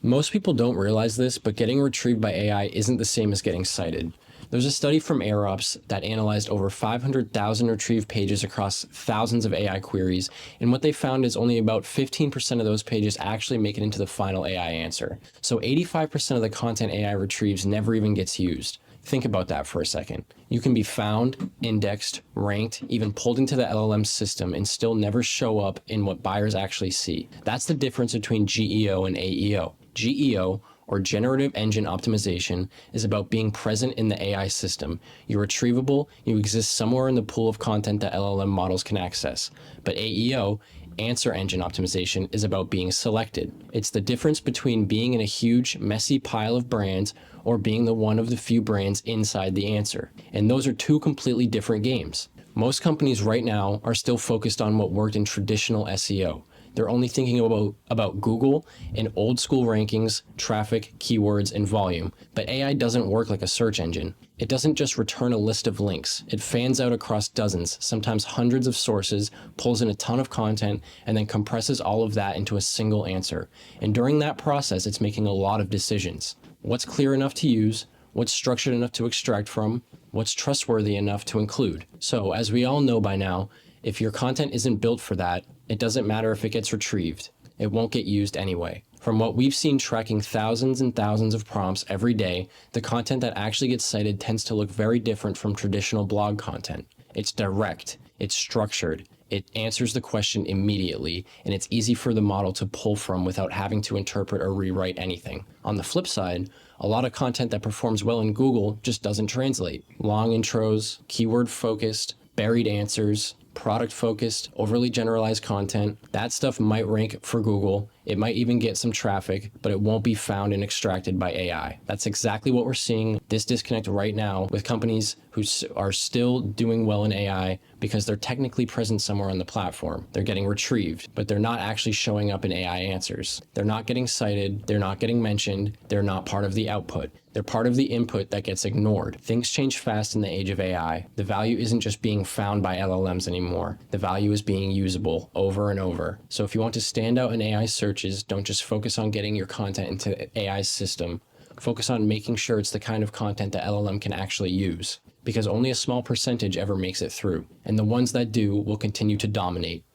Most people don't realize this, but getting retrieved by AI isn't the same as getting cited. There's a study from AirOps that analyzed over 500,000 retrieved pages across thousands of AI queries, and what they found is only about 15% of those pages actually make it into the final AI answer. So 85% of the content AI retrieves never even gets used. Think about that for a second. You can be found, indexed, ranked, even pulled into the LLM system and still never show up in what buyers actually see. That's the difference between GEO and AEO. GEO, or Generative Engine Optimization, is about being present in the AI system. You're retrievable, you exist somewhere in the pool of content that LLM models can access. But AEO, Answer Engine Optimization, is about being selected. It's the difference between being in a huge, messy pile of brands or being the one of the few brands inside the answer. And those are two completely different games. Most companies right now are still focused on what worked in traditional SEO. They're only thinking about Google and old school rankings, traffic, keywords, and volume. But AI doesn't work like a search engine. It doesn't just return a list of links. It fans out across dozens, sometimes hundreds of sources, pulls in a ton of content, and then compresses all of that into a single answer. And during that process, it's making a lot of decisions. What's clear enough to use? What's structured enough to extract from? What's trustworthy enough to include? So, as we all know by now, if your content isn't built for that, it doesn't matter if it gets retrieved. It won't get used anyway. From what we've seen tracking thousands and thousands of prompts every day, the content that actually gets cited tends to look very different from traditional blog content. It's direct, it's structured, it answers the question immediately, and it's easy for the model to pull from without having to interpret or rewrite anything. On the flip side, a lot of content that performs well in Google just doesn't translate. Long intros, keyword focused, buried answers, product focused, overly generalized content. That stuff might rank for Google. It might even get some traffic, but it won't be found and extracted by AI. That's exactly what we're seeing, this disconnect right now with companies who are still doing well in AI because they're technically present somewhere on the platform. They're getting retrieved, but they're not actually showing up in AI answers. They're not getting cited, they're not getting mentioned, they're not part of the output. They're part of the input that gets ignored. Things change fast in the age of AI. The value isn't just being found by LLMs anymore. The value is being usable over and over. So if you want to stand out in AI searches, don't just focus on getting your content into AI's system. Focus on making sure it's the kind of content that LLM can actually use, because only a small percentage ever makes it through, and the ones that do will continue to dominate.